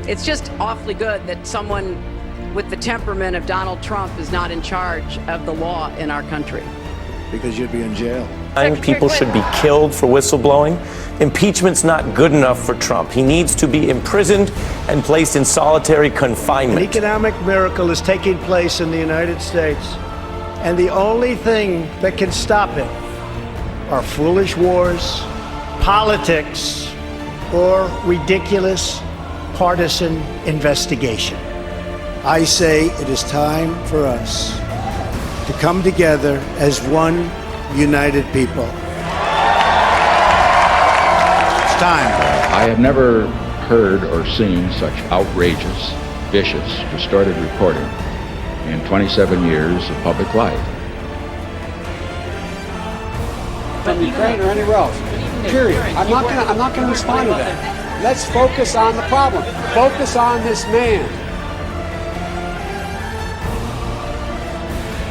It's just awfully good that someone with the temperament of Donald Trump is not in charge of the law in our country. Because you'd be in jail. People should be killed for whistleblowing. Impeachment's not good enough for Trump. He needs to be imprisoned and placed in solitary confinement. An economic miracle is taking place in the United States, and the only thing that can stop it are foolish wars, politics, or ridiculous partisan investigation. I say it is time for us to come together as one united people. It's time. I have never heard or seen such outrageous, vicious, distorted reporting in 27 years of public life. From Ukraine or anywhere else. Period. I'm not going to respond to that. Let's focus on the problem. Focus on this man.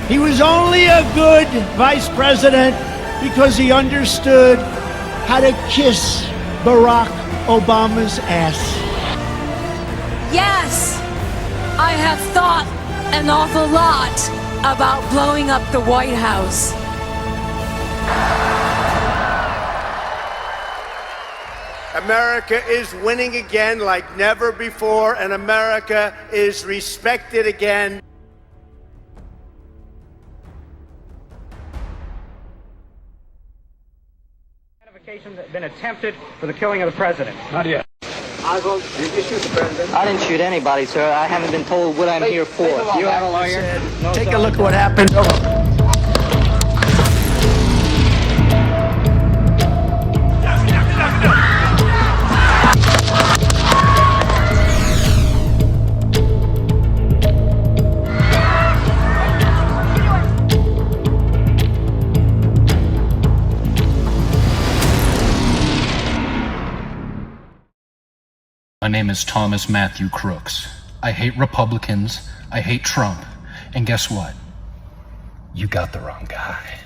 He was only a good vice president because he understood how to kiss Barack Obama's ass. Yes, I have thought an awful lot about blowing up the White House. America is winning again like never before, and America is respected again. Been attempted for the killing of the president. Not yet. Oswald, did you shoot the president? I didn't shoot anybody, sir. I haven't been told what I'm here for. You have a lawyer? Take a look at what happened. My name is Thomas Matthew Crooks. I hate Republicans, I hate Trump, and guess what? You got the wrong guy.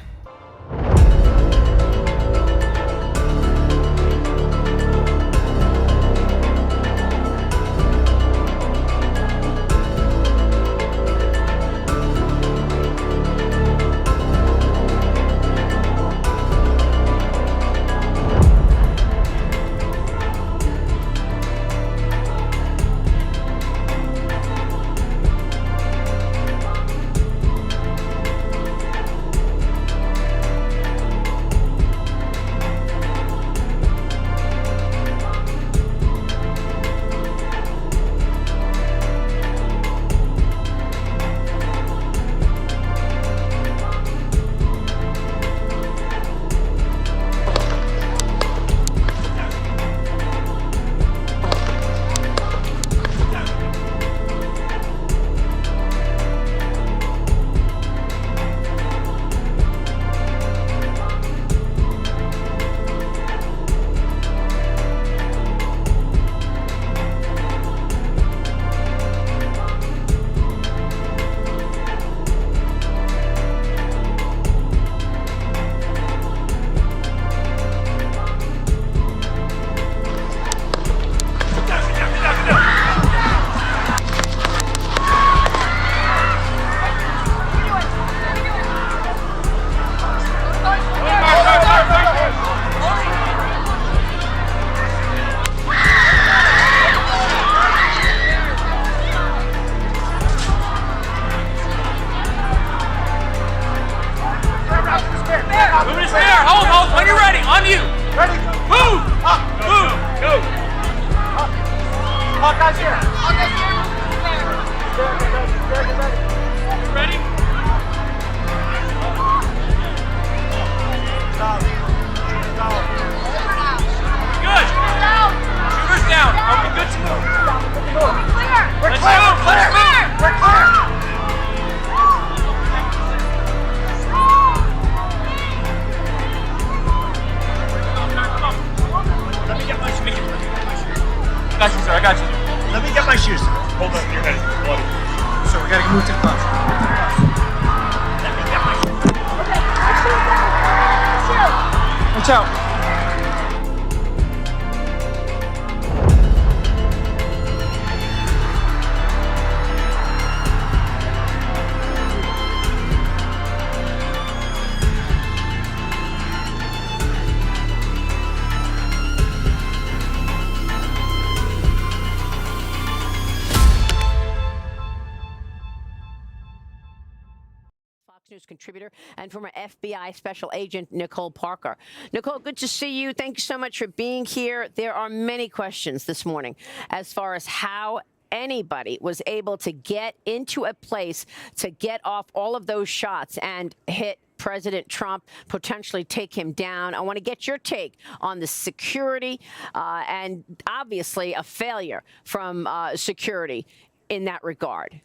contributor and former FBI special agent Nicole Parker. Nicole, good to see you. Thank you so much for being here. There are many questions this morning as far as how anybody was able to get into a place to get off all of those shots and hit President Trump, potentially take him down. I want to get your take on the security and obviously a failure from security in that regard.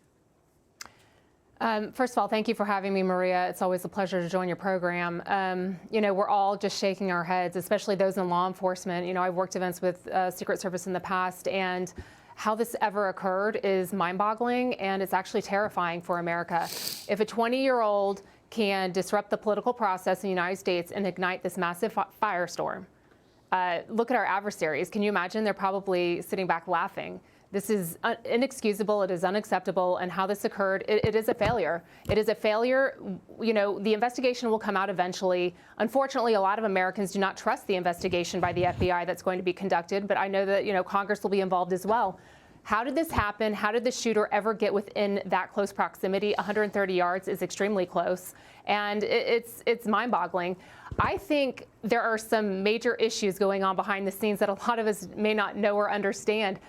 First of all, thank you for having me, Maria. It's always a pleasure to join your program. You know, we're all just shaking our heads, especially those in law enforcement. You know, I've worked events with Secret Service in the past, and how this ever occurred is mind-boggling, and it's actually terrifying for America. If a 20-year-old can disrupt the political process in the United States and ignite this massive firestorm, look at our adversaries. Can you imagine? They're probably sitting back laughing. This is inexcusable. It is unacceptable. And how this occurred, it is a failure. It is a failure. You know, the investigation will come out eventually. Unfortunately, a lot of Americans do not trust the investigation by the FBI that's going to be conducted. But I know that, you know, Congress will be involved as well. How did this happen? How did the shooter ever get within that close proximity? 130 yards is extremely close. And it's mind-boggling. I think there are some major issues going on behind the scenes that a lot of us may not know or understand.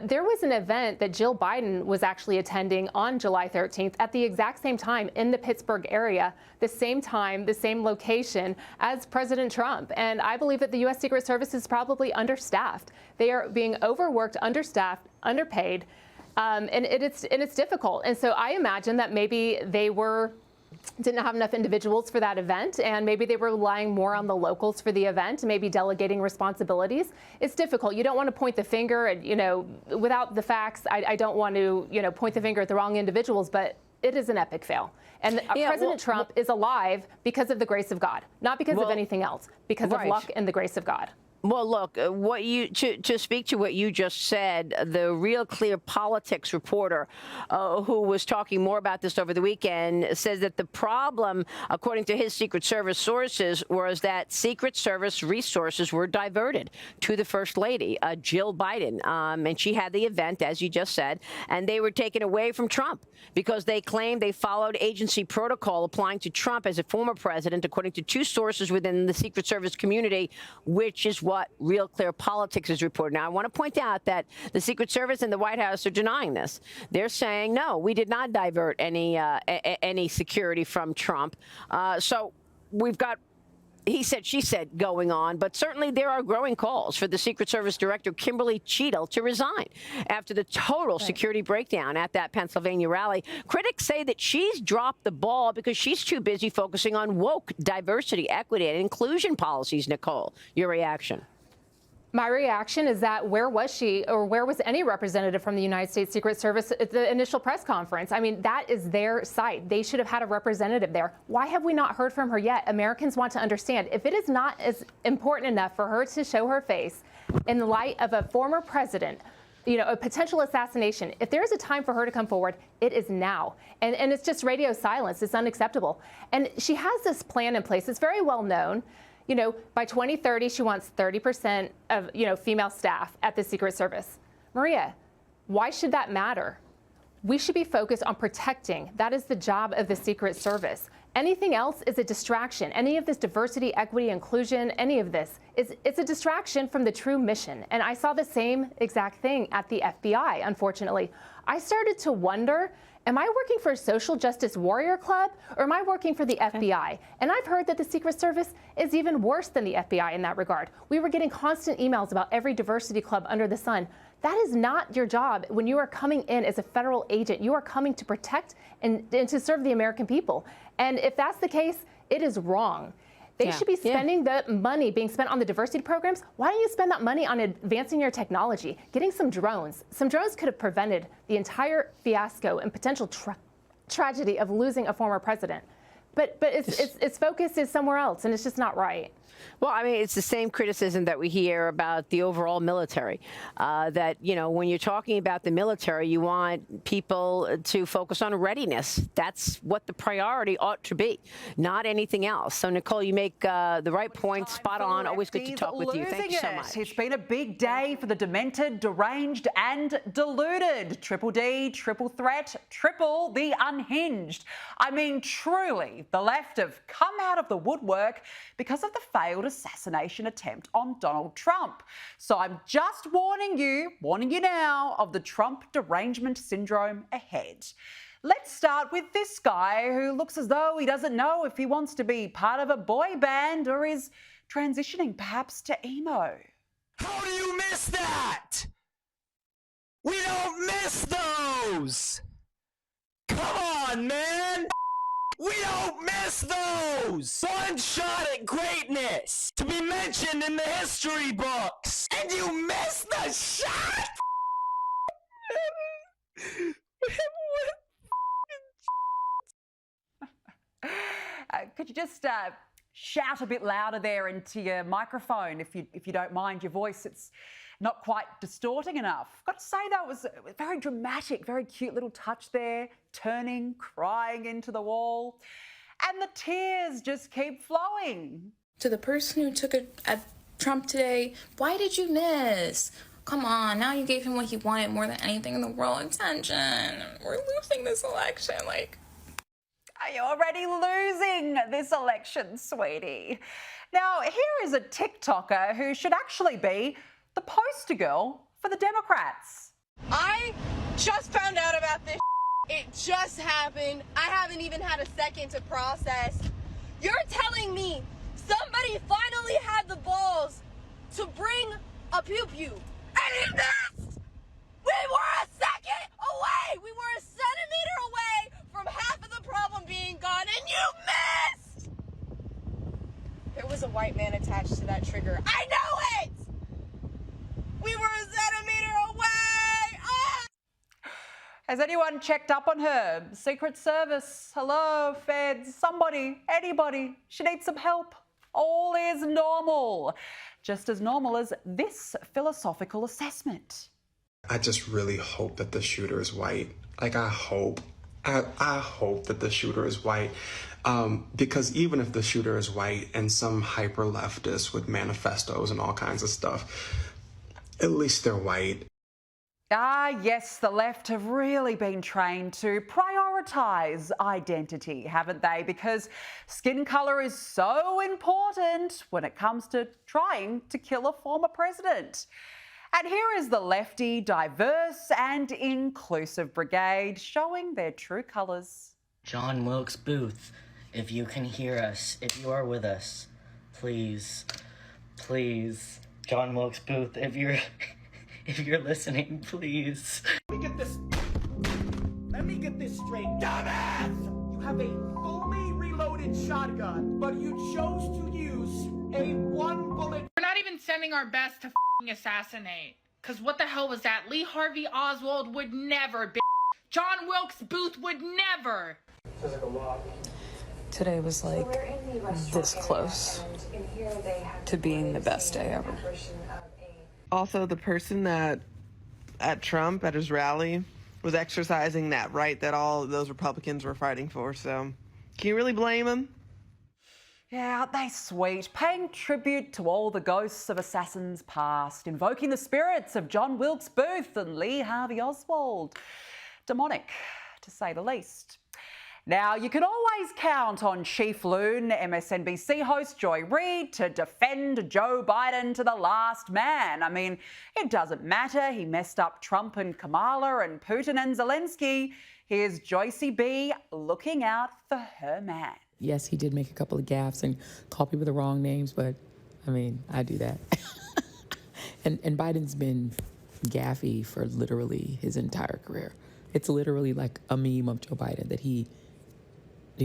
There was an event that Jill Biden was actually attending on July 13th at the exact same time in the Pittsburgh area, the same time, the same location as President Trump. And I believe that the U.S. Secret Service is probably understaffed. They are being overworked, understaffed, underpaid, and it's difficult. And so I imagine that maybe they didn't have enough individuals for that event, and maybe they were relying more on the locals for the event, maybe delegating responsibilities. It's difficult. You don't want to point the finger, and, you know, without the facts, I don't want to, you know, point the finger at the wrong individuals, but it is an epic fail. And President Trump is alive because of the grace of God, not because of anything else, because of luck and the grace of God. Well, look, to speak to what you just said, the Real Clear Politics reporter who was talking more about this over the weekend says that the problem, according to his Secret Service sources, was that Secret Service resources were diverted to the First Lady, Jill Biden, and she had the event, as you just said, and they were taken away from Trump because they claimed they followed agency protocol applying to Trump as a former president, according to two sources within the Secret Service community, which is what Real Clear Politics is reporting. Now, I want to point out that the Secret Service and the White House are denying this. They're saying, no, we did not divert any security from Trump. So we've got he said, she said going on, but certainly there are growing calls for the Secret Service Director Kimberly Cheadle to resign after the total security breakdown at that Pennsylvania rally. Critics say that she's dropped the ball because she's too busy focusing on woke diversity, equity, and inclusion policies. Nicole, your reaction? My reaction is that where was she, or where was any representative from the United States Secret Service at the initial press conference? I mean, that is their site. They should have had a representative there. Why have we not heard from her yet? Americans want to understand. If it is not as important enough for her to show her face in the light of a former president, you know, a potential assassination, if there is a time for her to come forward, it is now. And it's just radio silence. It's unacceptable. And she has this plan in place. It's very well known. You know, by 2030, she wants 30% of, female staff at the Secret Service. Maria, why should that matter? We should be focused on protecting. That is the job of the Secret Service. Anything else is a distraction. Any of this diversity, equity, inclusion, any of this, it's a distraction from the true mission. And I saw the same exact thing at the FBI, unfortunately. I started to wonder, am I working for a social justice warrior club, or am I working for the FBI? And I've heard that the Secret Service is even worse than the FBI in that regard. We were getting constant emails about every diversity club under the sun. That is not your job when you are coming in as a federal agent. You are coming to protect and to serve the American people. And if that's the case, it is wrong. They should be spending the money being spent on the diversity programs. Why don't you spend that money on advancing your technology, getting some drones? Some drones could have prevented the entire fiasco and potential tragedy of losing a former president. But its focus is somewhere else, and it's just not right. Well, I mean, it's the same criticism that we hear about the overall military, that, you know, when you're talking about the military, you want people to focus on readiness. That's what the priority ought to be, not anything else. So, Nicole, you make the right point, spot on. Always good to talk with you. Thank you so much. It's been a big day for the demented, deranged and deluded. Triple D, triple threat, triple the unhinged. I mean, truly, the left have come out of the woodwork because of the failed assassination attempt on Donald Trump. So I'm just warning you now of the Trump derangement syndrome ahead. Let's start with this guy who looks as though he doesn't know if he wants to be part of a boy band or is transitioning perhaps to emo. How do you miss that? We don't miss those! Come on, man! We don't miss those! One shot at greatness to be mentioned in the history books! And you miss the shot?! Could you just shout a bit louder there into your microphone if you don't mind your voice? It's not quite distorting enough. Got to say, though, it was very dramatic, very cute little touch there, turning, crying into the wall. And the tears just keep flowing. To the person who took at Trump today, why did you miss? Come on, now you gave him what he wanted more than anything in the world, attention. We're losing this election, Are you already losing this election, sweetie? Now, here is a TikToker who should actually be the poster girl for the Democrats. I just found out about this. It just happened. I haven't even had a second to process. You're telling me somebody finally had the balls to bring a pew-pew, and he missed! We were a second away! We were a centimeter away from half of the problem being gone, and you missed! There was a white man attached to that trigger. I know it! We were a centimeter away! Ah! Has anyone checked up on her? Secret Service, hello, feds, somebody, anybody. She needs some help. All is normal. Just as normal as this philosophical assessment. I just really hope that the shooter is white. Like, I hope that the shooter is white. Because even if the shooter is white and some hyper leftist with manifestos and all kinds of stuff, at least they're white. Ah, yes, the left have really been trained to prioritise identity, haven't they? Because skin colour is so important when it comes to trying to kill a former president. And here is the lefty, diverse and inclusive brigade showing their true colours. John Wilkes Booth, if you can hear us, if you are with us, please, please, John Wilkes Booth, if you're listening, please. Let me get this straight. Dumbass! You have a fully reloaded shotgun, but you chose to use a one bullet. We're not even sending our best to assassinate. Cause what the hell was that? Lee Harvey Oswald would never, John Wilkes Booth would never. Today was like this close to being the best day ever. Also, the person that at Trump at his rally was exercising that right that all of those Republicans were fighting for. So can you really blame him? Yeah, aren't they sweet? Paying tribute to all the ghosts of assassins past, invoking the spirits of John Wilkes Booth and Lee Harvey Oswald. Demonic, to say the least. Now, you can always count on Chief Loon, MSNBC host Joy Reid, to defend Joe Biden to the last man. I mean, it doesn't matter. He messed up Trump and Kamala and Putin and Zelensky. Here's Joycey B looking out for her man. Yes, he did make a couple of gaffes and call people the wrong names, but I mean, I do that. and Biden's been gaffy for literally his entire career. It's literally like a meme of Joe Biden that he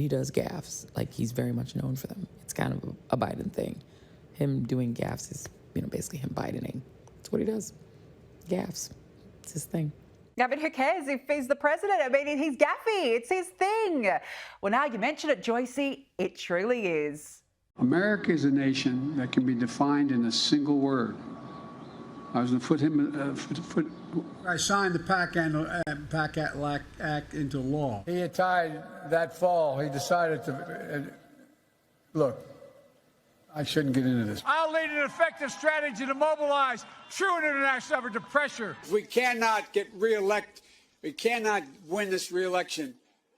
does gaffes. Like, he's very much known for them. It's kind of a Biden thing. Him doing gaffes is, basically him Bidening. That's what he does. Gaffes. It's his thing. Yeah, but who cares if he's the president? I mean, he's gaffy. It's his thing. Well, now you mention it, Joycey, it truly is. America is a nation that can be defined in a single word. I was going to put him. I signed the PAC Act into law. He had tied that fall. He decided to look. I shouldn't get into this. I'll lead an effective strategy to mobilize true international effort to pressure. We cannot get reelect. We cannot win this reelection.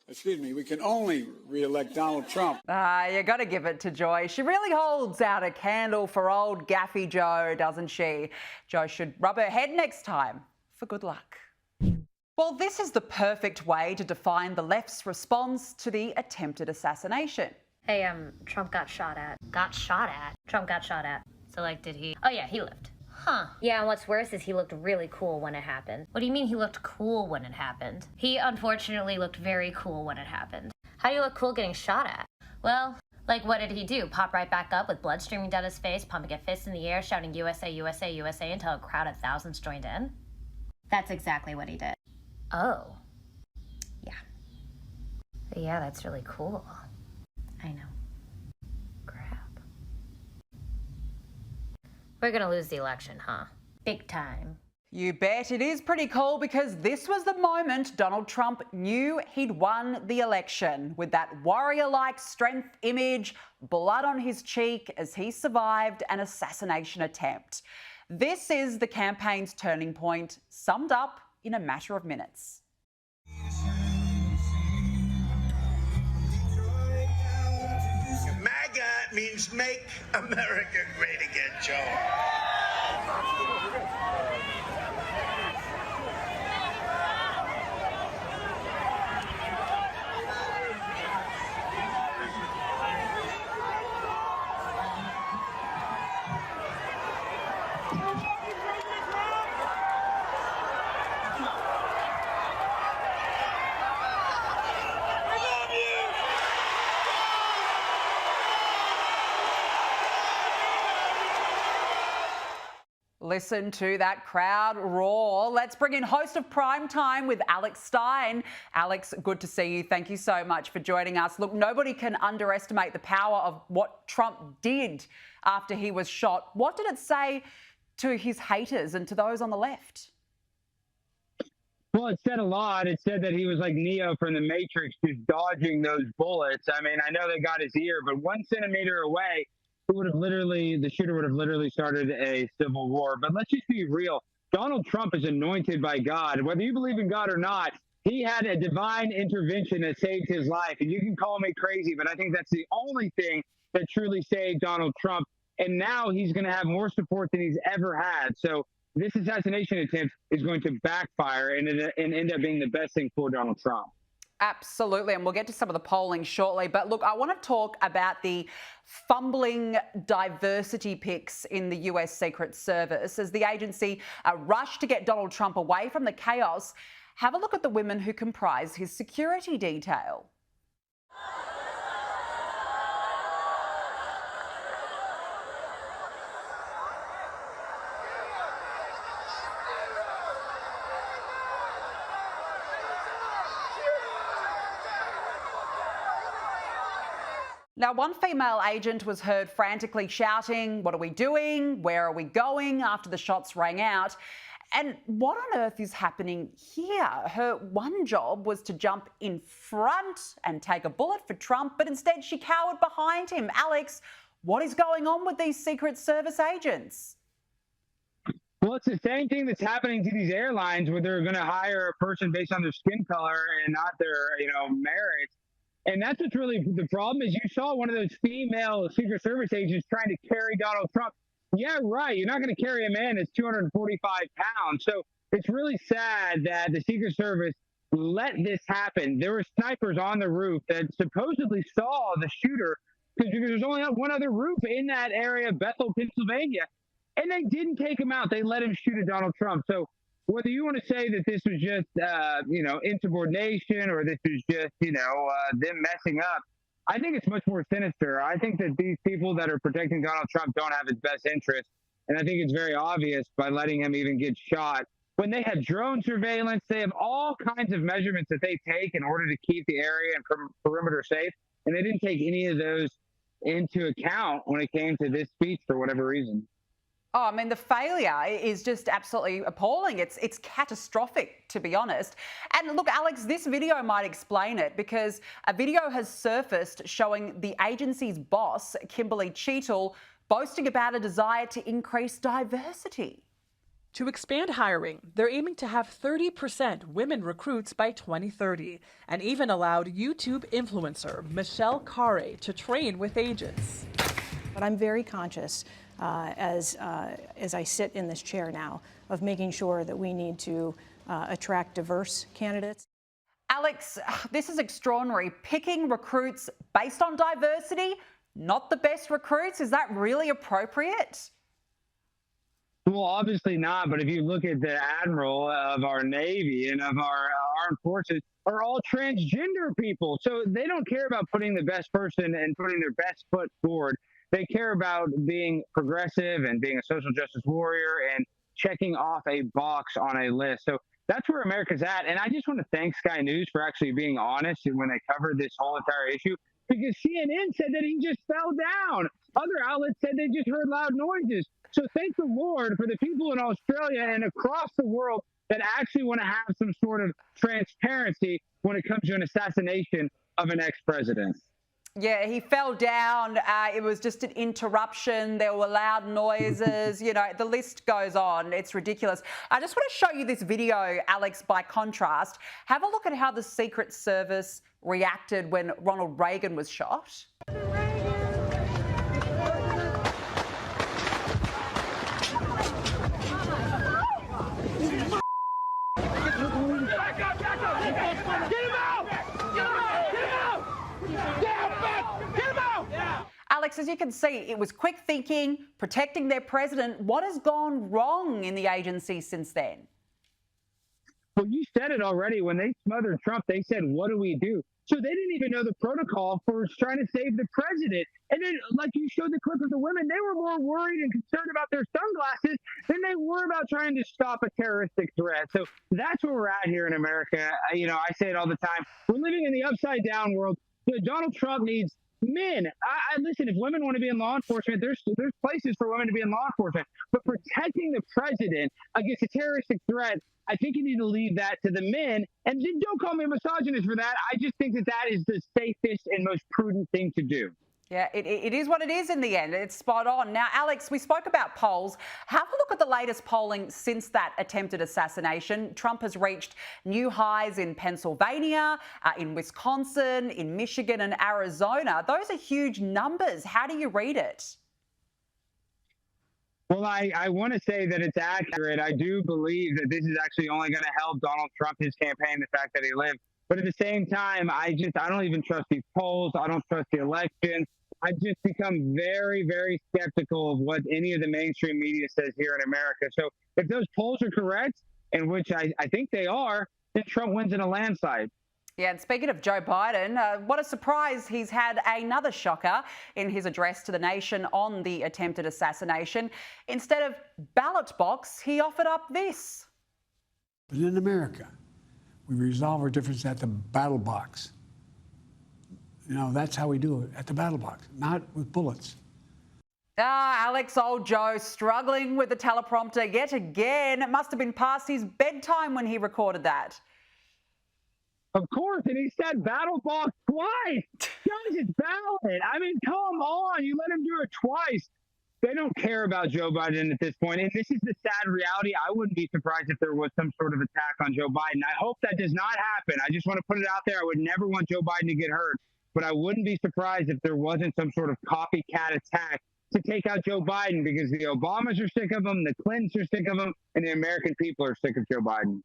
Excuse me, we can only re-elect Donald Trump. You got to give it to Joy. She really holds out a candle for old Gaffy Joe, doesn't she? Joy should rub her head next time for good luck. Well, this is the perfect way to define the left's response to the attempted assassination. Hey, Trump got shot at. Got shot at? Trump got shot at. So, like, did he? Oh, yeah, he lived. Huh. Yeah, and what's worse is he looked really cool when it happened. What do you mean he looked cool when it happened? He unfortunately looked very cool when it happened. How do you look cool getting shot at? Well, like, what did he do? Pop right back up with blood streaming down his face, pumping a fist in the air, shouting USA, USA, USA until a crowd of thousands joined in? That's exactly what he did. Oh. Yeah. Yeah, that's really cool. I know. We're gonna lose the election, huh? Big time. You bet. It is pretty cool because this was the moment Donald Trump knew he'd won the election, with that warrior-like strength image, blood on his cheek as he survived an assassination attempt. This is the campaign's turning point, summed up in a matter of minutes. MAGA means Make America Great Again, Joe. Listen to that crowd roar. Let's bring in host of Prime Time with Alex Stein. Alex, good to see you. Thank you so much for joining us. Look, nobody can underestimate the power of what Trump did after he was shot. What did it say to his haters and to those on the left? Well, it said a lot. It said that he was like Neo from the Matrix, just dodging those bullets. I mean, I know they got his ear, but 1 centimeter away, the shooter would have literally started a civil war. But let's just be real. Donald Trump is anointed by God. Whether you believe in God or not, he had a divine intervention that saved his life. And you can call me crazy, but I think that's the only thing that truly saved Donald Trump. And now he's going to have more support than he's ever had. So this assassination attempt is going to backfire and end up being the best thing for Donald Trump. Absolutely, and we'll get to some of the polling shortly. But look, I want to talk about the fumbling diversity picks in the US Secret Service as the agency rushed to get Donald Trump away from the chaos. Have a look at the women who comprise his security detail. Now, one female agent was heard frantically shouting, "What are we doing? Where are we going?" after the shots rang out. And what on earth is happening here? Her one job was to jump in front and take a bullet for Trump, but instead she cowered behind him. Alex, what is going on with these Secret Service agents? Well, it's the same thing that's happening to these airlines where they're going to hire a person based on their skin color and not their, merits. And that's what's really the problem is you saw one of those female Secret Service agents trying to carry Donald Trump. Yeah, right. You're not going to carry a man that's 245 pounds. So it's really sad that the Secret Service let this happen. There were snipers on the roof that supposedly saw the shooter because there's only one other roof in that area, Bethel, Pennsylvania. And they didn't take him out. They let him shoot at Donald Trump. So whether you want to say that this was just, insubordination or this was just, them messing up, I think it's much more sinister. I think that these people that are protecting Donald Trump don't have his best interest. And I think it's very obvious by letting him even get shot. When they have drone surveillance, they have all kinds of measurements that they take in order to keep the area and perimeter safe. And they didn't take any of those into account when it came to this speech for whatever reason. Oh, I mean, the failure is just absolutely appalling. It's catastrophic, to be honest. And look, Alex, this video might explain it because a video has surfaced showing the agency's boss, Kimberly Cheetle, boasting about a desire to increase diversity. To expand hiring, they're aiming to have 30% women recruits by 2030 and even allowed YouTube influencer Michelle Carre to train with agents. But I'm very conscious as I sit in this chair now of making sure that we need to attract diverse candidates. Alex, this is extraordinary. Picking recruits based on diversity, not the best recruits, is that really appropriate? Well, obviously not, but if you look at the admiral of our Navy and of our armed forces are all transgender people. So they don't care about putting the best person and putting their best foot forward. They care about being progressive and being a social justice warrior and checking off a box on a list. So that's where America's at. And I just want to thank Sky News for actually being honest when they covered this whole entire issue, because CNN said that he just fell down. Other outlets said they just heard loud noises. So thank the Lord for the people in Australia and across the world that actually want to have some sort of transparency when it comes to an assassination of an ex-president. Yeah, he fell down. It was just an interruption. There were loud noises. You know, the list goes on. It's ridiculous. I just want to show you this video, Alex, by contrast. Have a look at how the Secret Service reacted when Ronald Reagan was shot. Alex, as you can see, it was quick thinking, protecting their president. What has gone wrong in the agency since then? Well, you said it already. When they smothered Trump, they said, what do we do? So they didn't even know the protocol for trying to save the president. And then, like you showed the clip of the women, they were more worried and concerned about their sunglasses than they were about trying to stop a terroristic threat. So that's where we're at here in America. You know, I say it all the time. We're living in the upside down world. Donald Trump needs men. I listen, if women want to be in law enforcement, there's places for women to be in law enforcement. But protecting the president against a terroristic threat, I think you need to leave that to the men. And don't call me a misogynist for that. I just think that that is the safest and most prudent thing to do. Yeah, it is what it is in the end. It's spot on. Now, Alex, we spoke about polls. Have a look at the latest polling since that attempted assassination. Trump has reached new highs in Pennsylvania, in Wisconsin, in Michigan and Arizona. Those are huge numbers. How do you read it? Well, I want to say that it's accurate. I do believe that this is actually only going to help Donald Trump, his campaign, the fact that he lived. But at the same time, I don't even trust these polls. I don't trust the election. I've just become very, very skeptical of what any of the mainstream media says here in America. So if those polls are correct, and which I think they are, then Trump wins in a landslide. Yeah, and speaking of Joe Biden, what a surprise. He's had another shocker in his address to the nation on the attempted assassination. Instead of ballot box, he offered up this. But in America, we resolve our differences at the battle box. You know, that's how we do it, at the battle box, not with bullets. Alex, old Joe, struggling with the teleprompter yet again. It must have been past his bedtime when he recorded that. Of course, and he said battle box twice. Guys, it's ballot. I mean, come on, you let him do it twice. They don't care about Joe Biden at this point, and this is the sad reality. I wouldn't be surprised if there was some sort of attack on Joe Biden. I hope that does not happen. I just want to put it out there. I would never want Joe Biden to get hurt, but I wouldn't be surprised if there wasn't some sort of copycat attack to take out Joe Biden, because the Obamas are sick of him, the Clintons are sick of him, and the American people are sick of Joe Biden.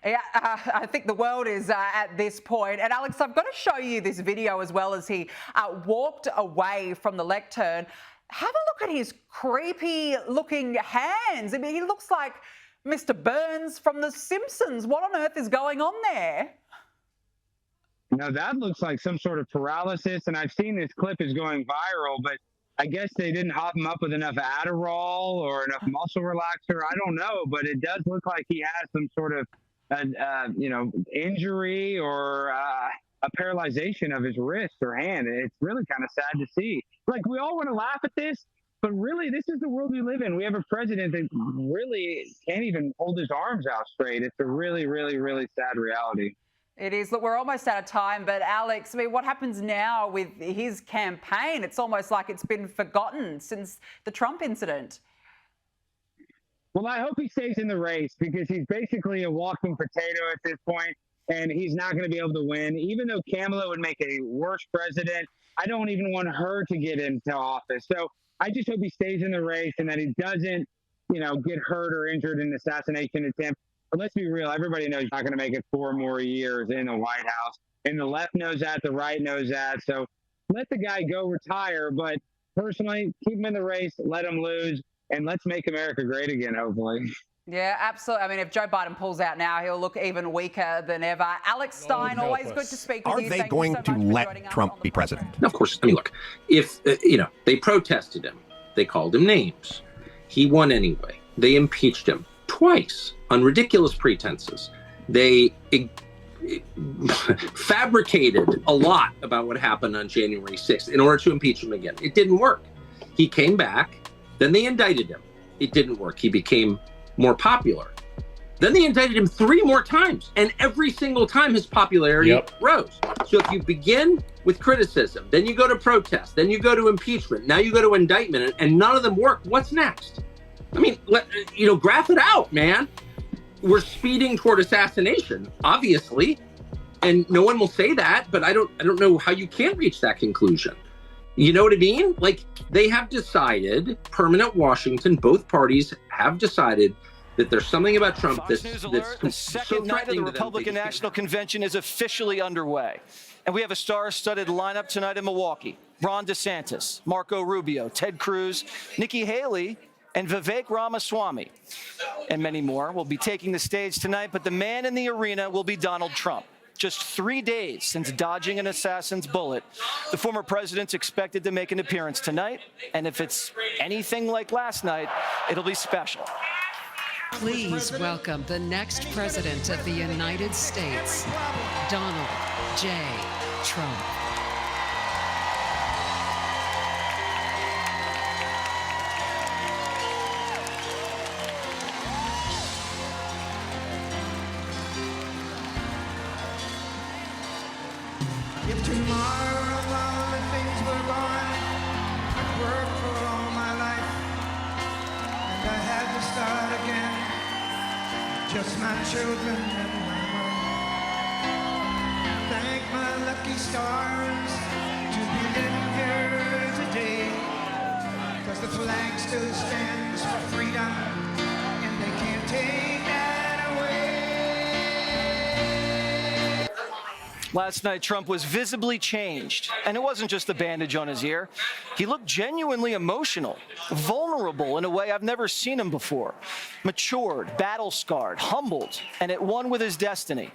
Yeah, I think the world is at this point. And Alex, I've got to show you this video as well as he walked away from the lectern. Have a look at his creepy looking hands. I mean, he looks like Mr. Burns from The Simpsons. What on earth is going on there? Now that looks like some sort of paralysis, and I've seen this clip is going viral, but I guess they didn't hop him up with enough Adderall or enough muscle relaxer. I don't know, but it does look like he has some sort of injury or a paralyzation of his wrist or hand. It's really kind of sad to see. Like, we all want to laugh at this, but really, this is the world we live in. We have a president that really can't even hold his arms out straight. It's a really, really, really sad reality. It is. Look, we're almost out of time, but Alex, I mean, what happens now with his campaign? It's almost like it's been forgotten since the Trump incident. Well, I hope he stays in the race because he's basically a walking potato at this point, and he's not going to be able to win. Even though Kamala would make a worse president, I don't even want her to get into office. So I just hope he stays in the race and that he doesn't, get hurt or injured in an assassination attempt. But let's be real. Everybody knows he's not going to make it 4 more years in the White House. And the left knows that. The right knows that. So let the guy go retire. But personally, keep him in the race. Let him lose. And let's make America great again, hopefully. Yeah, absolutely. I mean, if Joe Biden pulls out now, he'll look even weaker than ever. Alex Stein, always good to speak with you. Are they going to let Trump be president? Of course. I mean, look, if, they protested him, they called him names. He won anyway. They impeached him twice on ridiculous pretenses. They fabricated a lot about what happened on January 6th in order to impeach him again. It didn't work. He came back. Then they indicted him. It didn't work. He became more popular. Then they indicted him 3 more times. And every single time his popularity rose. So if you begin with criticism, then you go to protest, then you go to impeachment, now you go to indictment, and none of them work, what's next? I mean, graph it out, man. We're speeding toward assassination, obviously. And no one will say that, but I don't know how you can reach that conclusion. You know what I mean? Like, they have decided, permanent Washington, both parties have decided that there's something about Trump that's the second night of the Republican National Convention is officially underway. And we have a star-studded lineup tonight in Milwaukee. Ron DeSantis, Marco Rubio, Ted Cruz, Nikki Haley, and Vivek Ramaswamy, and many more will be taking the stage tonight. But the man in the arena will be Donald Trump. Just 3 days since dodging an assassin's bullet, the former president's expected to make an appearance tonight. And if it's anything like last night, it'll be special. Please welcome the next president of the United States, Donald J. Trump. If tomorrow all the things were gone, I'd worked for all my life, and I had to start again, just my children and my wife. Thank my lucky stars to be living here today, 'cause the flag still stands for freedom, and they can't take that away. Last night, Trump was visibly changed, and it wasn't just the bandage on his ear. He looked genuinely emotional, vulnerable in a way I've never seen him before. Matured, battle-scarred, humbled, and at one with his destiny.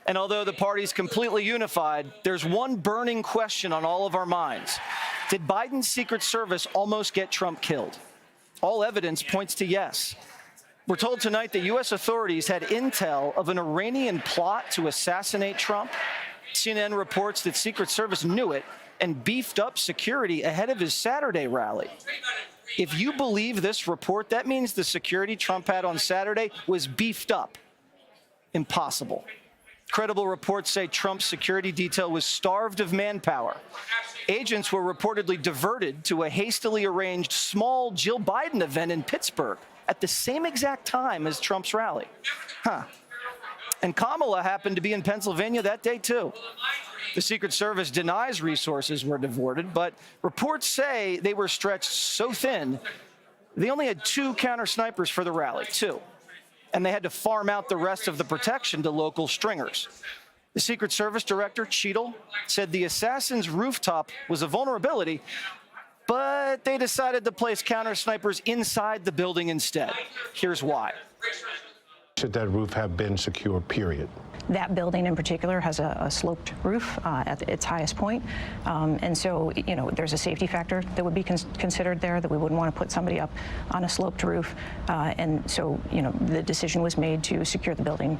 And although the party's completely unified, there's one burning question on all of our minds. Did Biden's Secret Service almost get Trump killed? All evidence points to yes. We're told tonight that U.S. authorities had intel of an Iranian plot to assassinate Trump. CNN reports that Secret Service knew it and beefed up security ahead of his Saturday rally. If you believe this report, that means the security Trump had on Saturday was beefed up. Impossible. Credible reports say Trump's security detail was starved of manpower. Agents were reportedly diverted to a hastily arranged small Jill Biden event in Pittsburgh at the same exact time as Trump's rally. And Kamala happened to be in Pennsylvania that day, too. The Secret Service denies resources were diverted, but reports say they were stretched so thin, they only had 2 counter snipers for the rally, 2. And they had to farm out the rest of the protection to local stringers. The Secret Service Director, Cheadle, said the assassin's rooftop was a vulnerability, but they decided to place counter snipers inside the building instead. Here's why. should that roof have been secure, period? That building in particular has a sloped roof at its highest point. And so, you know, there's a safety factor that would be considered there, that we wouldn't want to put somebody up on a sloped roof. And so, you know, the decision was made to secure the building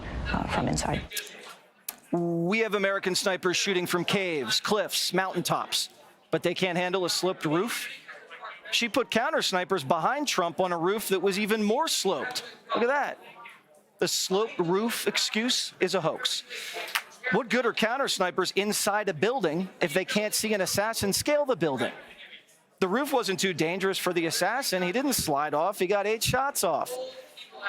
from inside. We have American snipers shooting from caves, cliffs, mountaintops, but they can't handle a sloped roof. She put counter snipers behind Trump on a roof that was even more sloped. Look at that. The sloped roof excuse is a hoax. What good are counter snipers inside a building if they can't see an assassin scale the building? The roof wasn't too dangerous for the assassin. He didn't slide off. He got 8 shots off.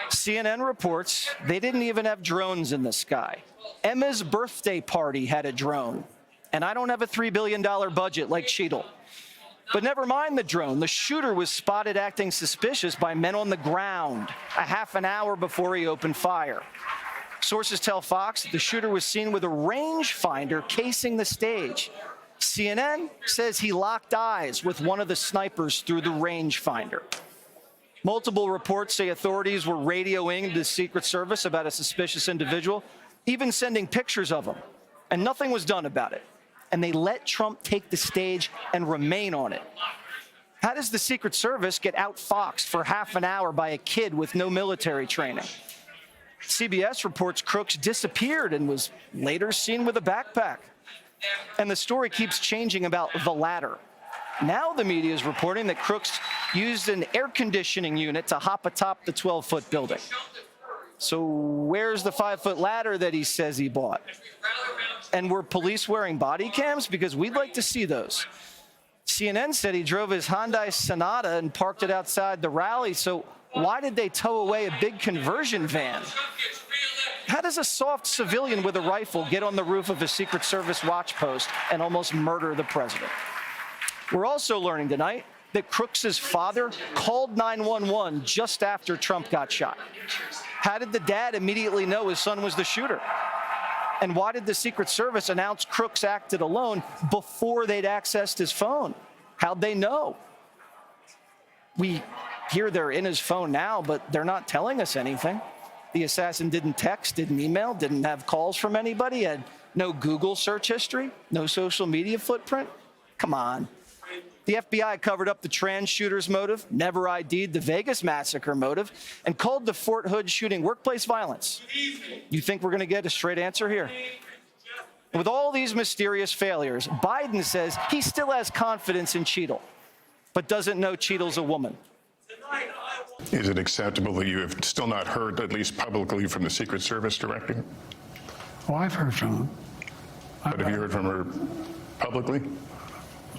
CNN reports they didn't even have drones in the sky. Emma's birthday party had a drone. And I don't have a $3 billion budget like Cheadle. But never mind the drone. The shooter was spotted acting suspicious by men on the ground a half an hour before he opened fire. Sources tell Fox that the shooter was seen with a rangefinder casing the stage. CNN says he locked eyes with one of the snipers through the rangefinder. Multiple reports say authorities were radioing the Secret Service about a suspicious individual, even sending pictures of him, and nothing was done about it. And they let Trump take the stage and remain on it. How does the Secret Service get outfoxed for half an hour by a kid with no military training? CBS reports Crooks disappeared and was later seen with a backpack. And the story keeps changing about the latter. Now the media is reporting that Crooks used an air conditioning unit to hop atop the 12-foot building. So where's the 5-foot ladder that he says he bought? And were police wearing body cams? Because we'd like to see those. CNN said he drove his Hyundai Sonata and parked it outside the rally. So why did they tow away a big conversion van? How does a soft civilian with a rifle get on the roof of a Secret Service watch post and almost murder the president? We're also learning tonight that Crooks' father called 911 just after Trump got shot. How did the dad immediately know his son was the shooter? And why did the Secret Service announce Crooks acted alone before they'd accessed his phone? How'd they know? We hear they're in his phone now, but they're not telling us anything. The assassin didn't text, didn't email, didn't have calls from anybody, had no Google search history, no social media footprint. Come on. The FBI covered up the trans shooter's motive, never ID'd the Vegas massacre motive, and called the Fort Hood shooting workplace violence. You think we're going to get a straight answer here? With all these mysterious failures, Biden says he still has confidence in Cheadle, but doesn't know Cheadle's a woman. Is it acceptable that you have still not heard, at least publicly, from the Secret Service director? Oh, I've heard from him. But have you heard from her publicly?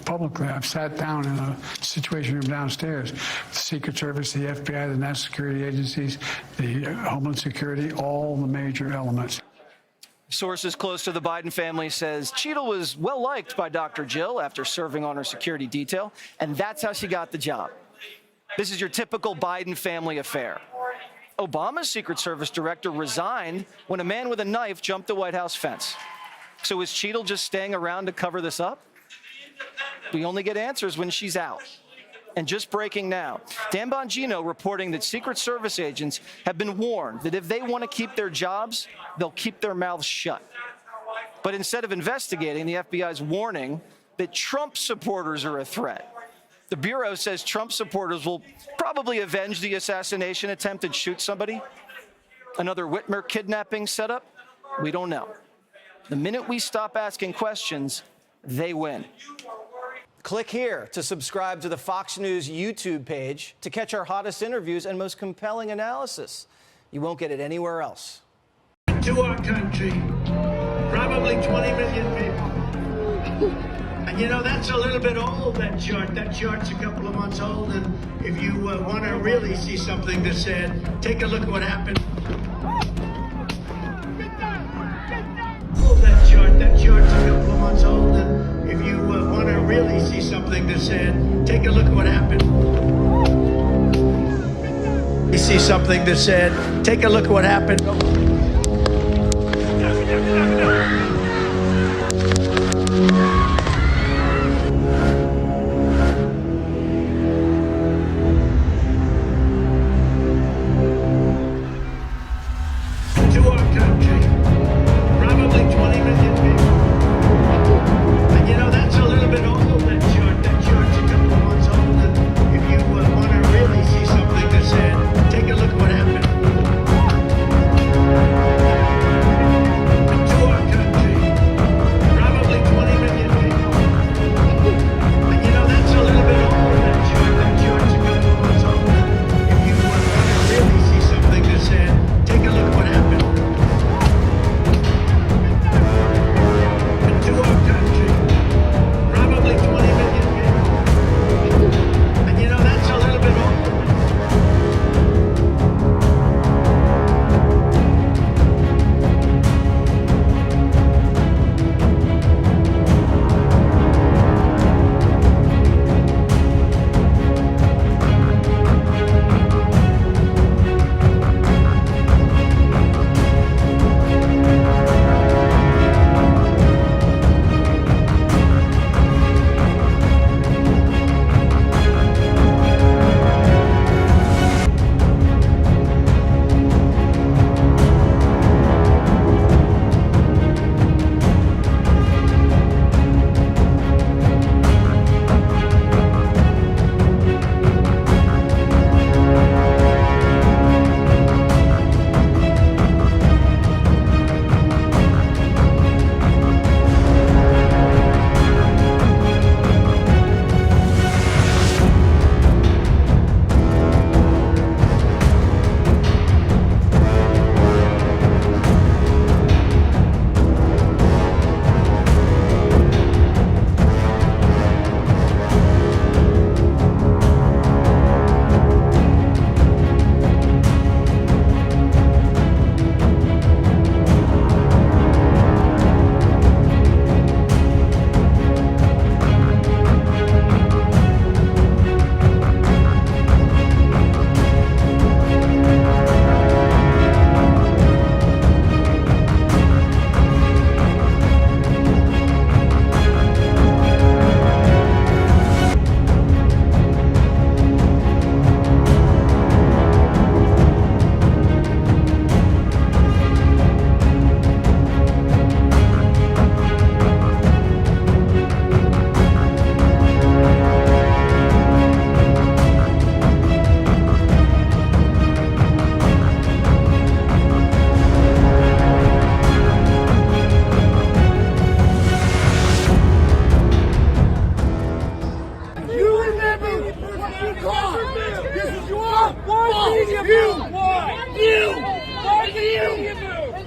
Publicly, I've sat down in a situation room downstairs. The Secret Service, the FBI, the national security agencies, the Homeland Security, all the major elements. Sources close to the Biden family says Cheadle was well liked by Dr. Jill after serving on her security detail, and that's how she got the job. This is your typical Biden family affair. Obama's Secret Service director resigned when a man with a knife jumped the White House fence. So is Cheadle just staying around to cover this up? We only get answers when she's out. And just breaking now, Dan Bongino reporting that Secret Service agents have been warned that if they want to keep their jobs, they'll keep their mouths shut. But instead of investigating, the FBI is warning that Trump supporters are a threat. The Bureau says Trump supporters will probably avenge the assassination attempt and shoot somebody. Another Whitmer kidnapping setup? We don't know. The minute we stop asking questions, they win. Click here to subscribe to the Fox News YouTube page to catch our hottest interviews and most compelling analysis. You won't get it anywhere else. To our country, probably 20 million people. And you know, that's a little bit old, that chart. That chart's a couple of months old. And if you want to really see something that's said, take a look at what happened. That chart's a couple of months old. And if you want to really see something that's said, take a look at what happened. You see something that's said, take a look at what happened.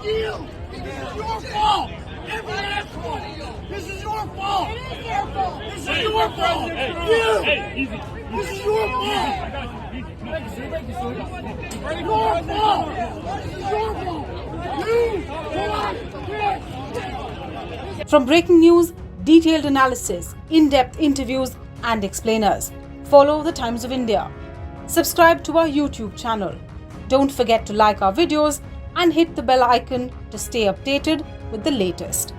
you. This is your fault. Every last one. This is your fault. It is your fault. This is your fault. You. This is your fault. Your fault. This is your fault. You want this. From breaking news, detailed analysis, in-depth interviews, and explainers, follow the Times of India. Subscribe to our YouTube channel. Don't forget to like our videos and hit the bell icon to stay updated with the latest.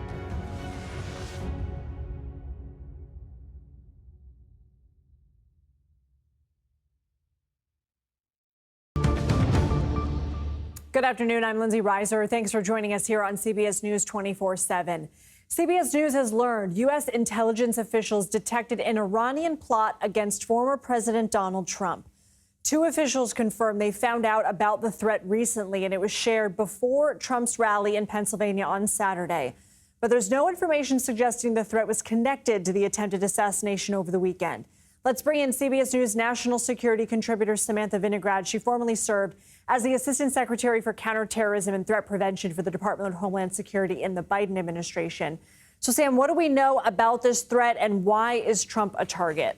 Good afternoon. I'm Lindsay Reiser. Thanks for joining us here on CBS News 24/7. CBS News has learned U.S. intelligence officials detected an Iranian plot against former President Donald Trump. Two officials confirmed they found out about the threat recently, and it was shared before Trump's rally in Pennsylvania on Saturday. But there's no information suggesting the threat was connected to the attempted assassination over the weekend. Let's bring in CBS News national security contributor Samantha Vinograd. She formerly served as the Assistant Secretary for Counterterrorism and Threat Prevention for the Department of Homeland Security in the Biden administration. So, Sam, what do we know about this threat, and why is Trump a target?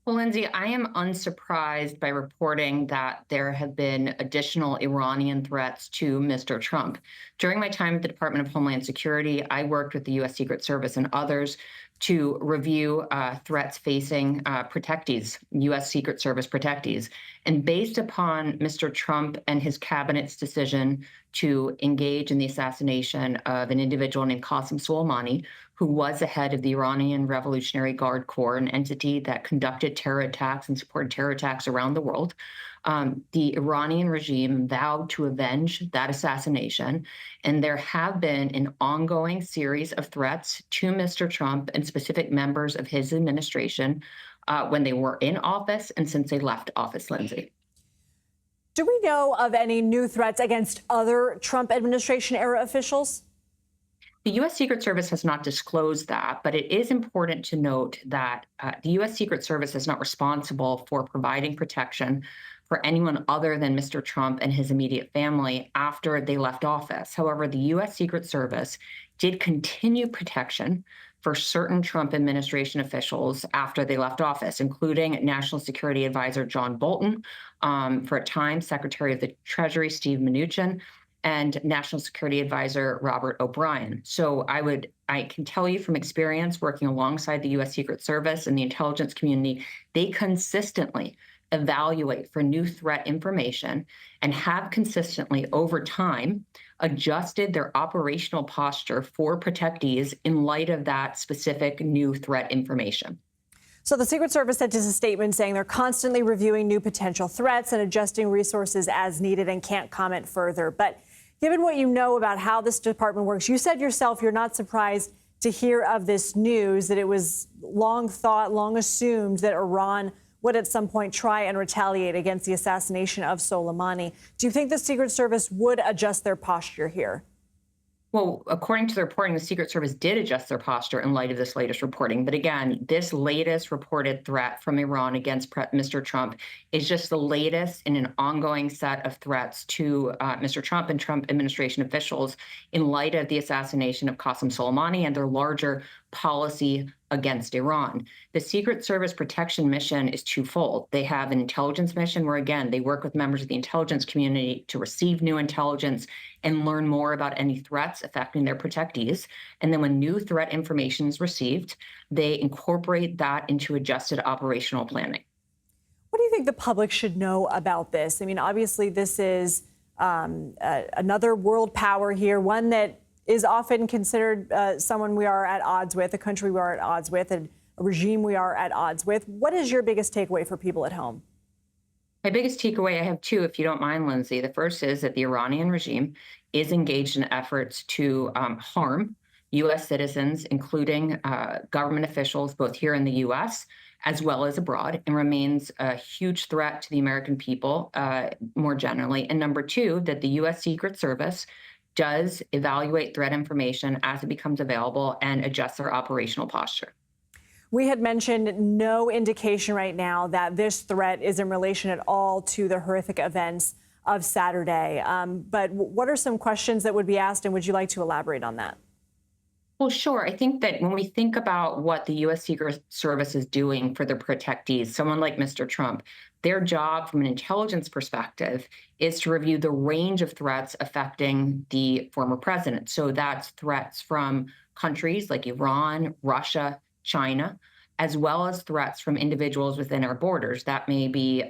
Well, Lindsay, I am unsurprised by reporting that there have been additional Iranian threats to Mr. Trump. During my time at the Department of Homeland Security, I worked with the U.S. Secret Service and others to review threats facing protectees, U.S. Secret Service protectees. And based upon Mr. Trump and his cabinet's decision to engage in the assassination of an individual named Qasem Soleimani, who was the head of the Iranian Revolutionary Guard Corps, an entity that conducted terror attacks and supported terror attacks around the world, the Iranian regime vowed to avenge that assassination. And there have been an ongoing series of threats to Mr. Trump and specific members of his administration when they were in office and since they left office, Lindsay. Do we know of any new threats against other Trump administration era officials? The U.S. Secret Service has not disclosed that, but it is important to note that the U.S. Secret Service is not responsible for providing protection for anyone other than Mr. Trump and his immediate family after they left office. However, the U.S. Secret Service did continue protection for certain Trump administration officials after they left office, including National Security Advisor John Bolton, for a time Secretary of the Treasury Steve Mnuchin, and National Security Advisor Robert O'Brien. So I can tell you from experience working alongside the U.S. Secret Service and the intelligence community, they consistently evaluate for new threat information and have consistently over time adjusted their operational posture for protectees in light of that specific new threat information. So the Secret Service sent us a statement saying they're constantly reviewing new potential threats and adjusting resources as needed and can't comment further. But given what you know about how this department works, you said yourself you're not surprised to hear of this news, that it was long thought, long assumed that Iran would at some point try and retaliate against the assassination of Soleimani. Do you think the Secret Service would adjust their posture here? Well, according to the reporting, the Secret Service did adjust their posture in light of this latest reporting. But again, this latest reported threat from Iran against Mr. Trump is just the latest in an ongoing set of threats to Mr. Trump and Trump administration officials in light of the assassination of Qasem Soleimani and their larger policy against Iran. The Secret Service protection mission is twofold. They have an intelligence mission where, again, they work with members of the intelligence community to receive new intelligence and learn more about any threats affecting their protectees. And then when new threat information is received, they incorporate that into adjusted operational planning. What do you think the public should know about this? I mean, obviously, this is another world power here, one that is often considered someone we are at odds with, a country we are at odds with, and a regime we are at odds with. What is your biggest takeaway for people at home? My biggest takeaway, I have two, if you don't mind, Lindsay. The first is that the Iranian regime is engaged in efforts to harm U.S. citizens, including government officials, both here in the U.S. as well as abroad, and remains a huge threat to the American people more generally. And number two, that the U.S. Secret Service does evaluate threat information as it becomes available and adjust their operational posture. We had mentioned no indication right now that this threat is in relation at all to the horrific events of Saturday. But what are some questions that would be asked, and would you like to elaborate on that? Well, sure. I think that when we think about what the U.S. Secret Service is doing for their protectees, someone like Mr. Trump, their job from an intelligence perspective is to review the range of threats affecting the former president. So that's threats from countries like Iran, Russia, China, as well as threats from individuals within our borders. That may be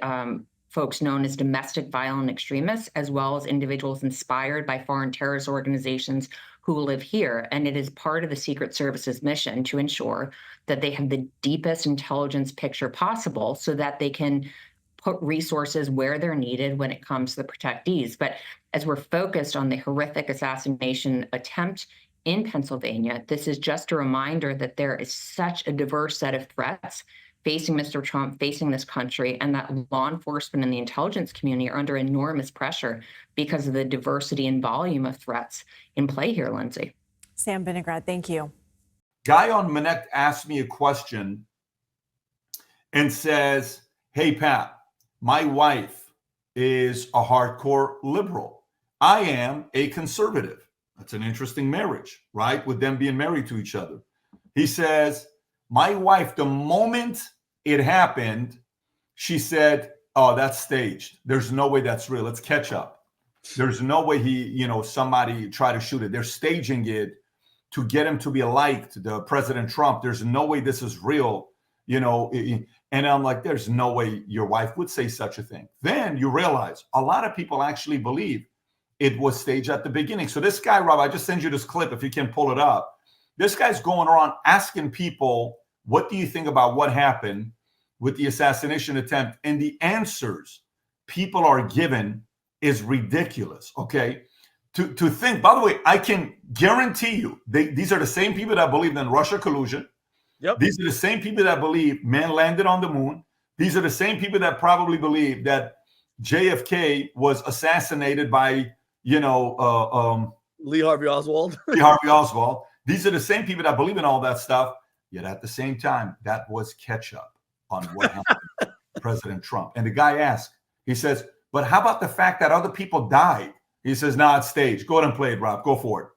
folks known as domestic violent extremists, as well as individuals inspired by foreign terrorist organizations who live here. And it is part of the Secret Service's mission to ensure that they have the deepest intelligence picture possible so that they can put resources where they're needed when it comes to the protectees. But as we're focused on the horrific assassination attempt in Pennsylvania, this is just a reminder that there is such a diverse set of threats facing Mr. Trump, facing this country, and that law enforcement and the intelligence community are under enormous pressure because of the diversity and volume of threats in play here, Lindsay. Sam Vinograd, thank you. Guy on Minect asked me a question and says, hey, Pat, my wife is a hardcore liberal. I am a conservative. That's an interesting marriage, right? With them being married to each other. He says, my wife, the moment it happened, she said, oh, that's staged. There's no way that's real. It's catch up. There's no way somebody tried to shoot it. They're staging it to get him to be liked, the President Trump. There's no way this is real, And I'm like, there's no way your wife would say such a thing. Then you realize a lot of people actually believe it was staged at the beginning. So this guy, Rob, I just send you this clip if you can pull it up. This guy's going around asking people, what do you think about what happened with the assassination attempt? And the answers people are given is ridiculous, okay? To think, by the way, I can guarantee you, these are the same people that believe in Russia collusion. Yep. These are the same people that believe man landed on the moon. These are the same people that probably believe that JFK was assassinated by, Lee Harvey Oswald. Lee Harvey Oswald. These are the same people that believe in all that stuff. Yet at the same time, that was catch up on what happened to President Trump. And the guy asked, he says, but how about the fact that other people died? He says, no, it's staged. Go ahead and play it, Rob. Go for it.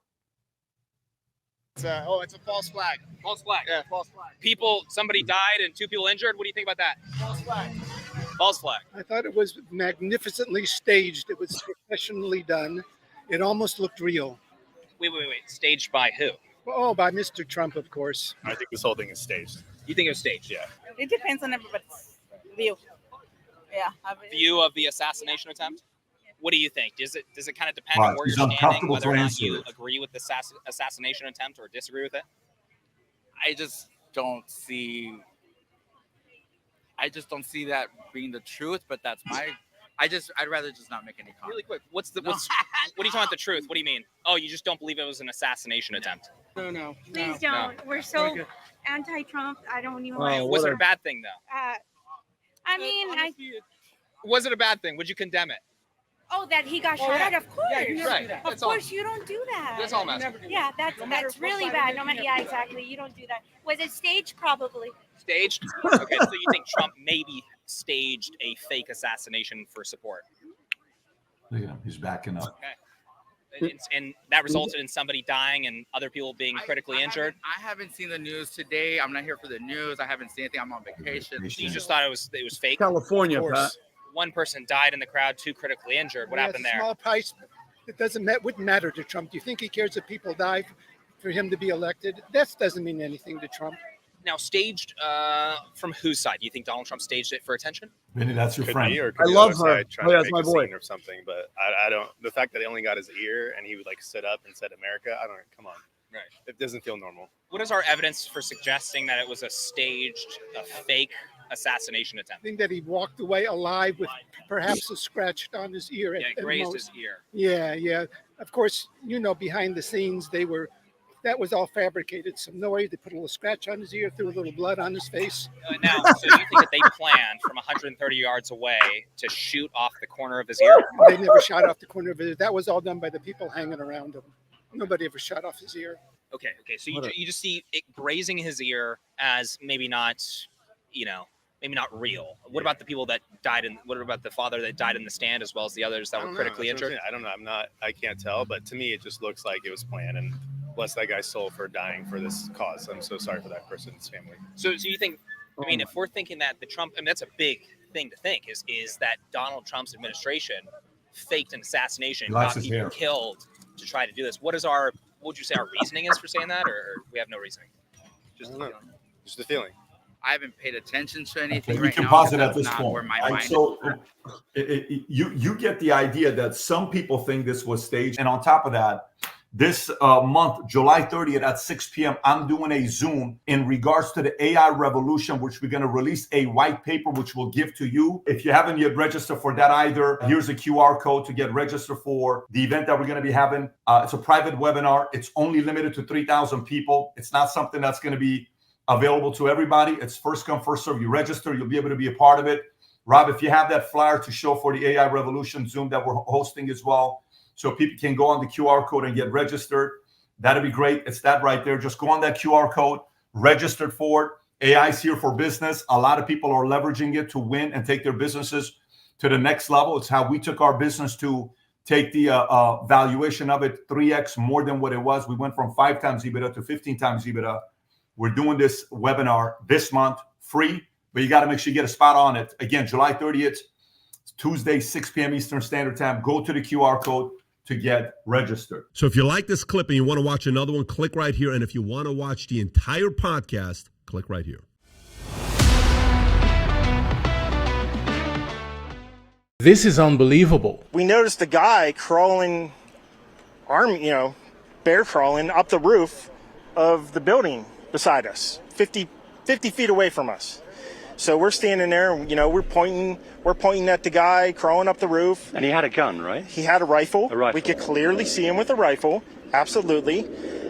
It's a false flag. False flag. Yeah, false flag. Somebody died and 2 people injured. What do you think about that? False flag. False flag. I thought it was magnificently staged. It was professionally done. It almost looked real. Wait. Staged by who? Oh, by Mr. Trump, of course. I think this whole thing is staged. You think it was staged? Yeah. It depends on everybody's view. Yeah. View of the assassination attempt? What do you think? Does it kind of depend Right, on where he's you're standing, uncomfortable whether or to not answer you it. agree with the assassination attempt or disagree with it? I just don't see that being the truth, but that's I'd rather just not make any comment. Really quick, what are you talking about the truth? What do you mean? Oh, you just don't believe it was an assassination attempt? No. Please don't. No. We're so anti-Trump. I don't even want to. Was it a bad thing though? I mean, Was it a bad thing? Would you condemn it? Oh, that he got shot at? Of course. Yeah, right. Of course, you don't do that. That's all I'm asking. Yeah, that's really bad. Yeah, exactly. You don't do that. Was it staged? Probably. Staged? Okay, so you think Trump maybe staged a fake assassination for support? Look at him. He's backing up. Okay. And that resulted in somebody dying and other people being critically injured? I haven't seen the news today. I'm not here for the news. I haven't seen anything. I'm on vacation. So you just thought it was fake? California, Pat. One person died in the crowd, 2 critically injured. What happened there? Small price. It wouldn't matter to Trump. Do you think he cares if people die for him to be elected? That doesn't mean anything to Trump. Now, staged from whose side? Do you think Donald Trump staged it for attention? Vinny, that's your Could friend. be, or could I be love the other her. side trying Oh, to yeah, make that's a my boy. scene or something, but I don't. The fact that they only got his ear and he stood up and said America. I don't. Come on. Right. It doesn't feel normal. What is our evidence for suggesting that it was a fake assassination attempt? I think that he walked away alive with perhaps a scratch on his ear. Yeah, it grazed his ear. Yeah. Of course, behind the scenes, that was all fabricated. Some noise. They put a little scratch on his ear, threw a little blood on his face. Now, so you think that they planned from 130 yards away to shoot off the corner of his ear? They never shot off the corner of his ear. That was all done by the people hanging around him. Nobody ever shot off his ear. Okay. So you just see it grazing his ear as maybe not, maybe not real? What about the people that died what about the father that died in the stand as well as the others that were critically injured? I don't know. I can't tell, but to me, it just looks like it was planned, and bless that guy's soul for dying for this cause. I'm so sorry for that person's family. So you think, I mean, if we're thinking that the Trump, I mean, that's a big thing to think is that Donald Trump's administration faked an assassination, got people killed to try to do this. What would you say our reasoning is for saying that, or we have no reasoning? Just the feeling. I haven't paid attention to anything You right can now. pause it at this point. Where my mind So you get the idea that some people think this was staged. And on top of that, this month, July 30th at 6 p.m., I'm doing a Zoom in regards to the AI revolution, which we're going to release a white paper, which we'll give to you. If you haven't yet registered for that either, here's a QR code to get registered for the event that we're going to be having. It's a private webinar. It's only limited to 3,000 people. It's not something that's going to be available to everybody. It's first come, first serve. You register, you'll be able to be a part of it. Rob, if you have that flyer to show for the AI Revolution Zoom that we're hosting as well, so people can go on the QR code and get registered, that'd be great. It's that right there. Just go on that QR code, registered for it. AI is here for business. A lot of people are leveraging it to win and take their businesses to the next level. It's how we took our business to take the valuation of it 3x more than what it was. We went from 5 times EBITDA to 15 times EBITDA. We're doing this webinar this month, free, but you got to make sure you get a spot on it. Again, July 30th, Tuesday, 6 p.m. Eastern Standard Time. Go to the QR code to get registered. So if you like this clip and you want to watch another one, click right here. And if you want to watch the entire podcast, click right here. This is unbelievable. We noticed a guy crawling, bear crawling up the roof of the building beside us, 50 feet away from us. So we're standing there, we're pointing at the guy crawling up the roof. And he had a gun, right? He had a rifle. We could clearly see him with a rifle. Absolutely.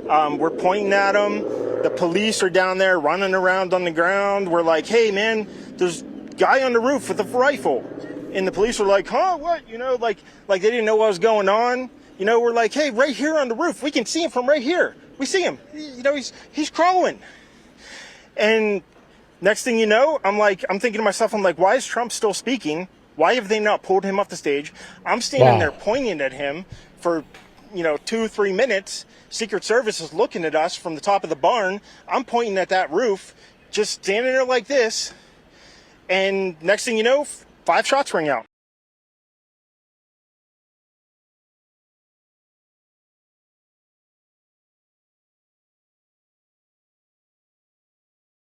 We're pointing at him. The police are down there running around on the ground. We're like, hey man, there's a guy on the roof with a rifle. And the police were like, huh, what? Like they didn't know what was going on. We're like, hey, right here on the roof. We can see him from right here. We see him. He's crawling. And next thing you know, I'm thinking to myself, why is Trump still speaking? Why have they not pulled him off the stage? I'm standing there pointing at him for, 2-3 minutes. Secret Service is looking at us from the top of the barn. I'm pointing at that roof, just standing there like this. And next thing you know, 5 shots ring out.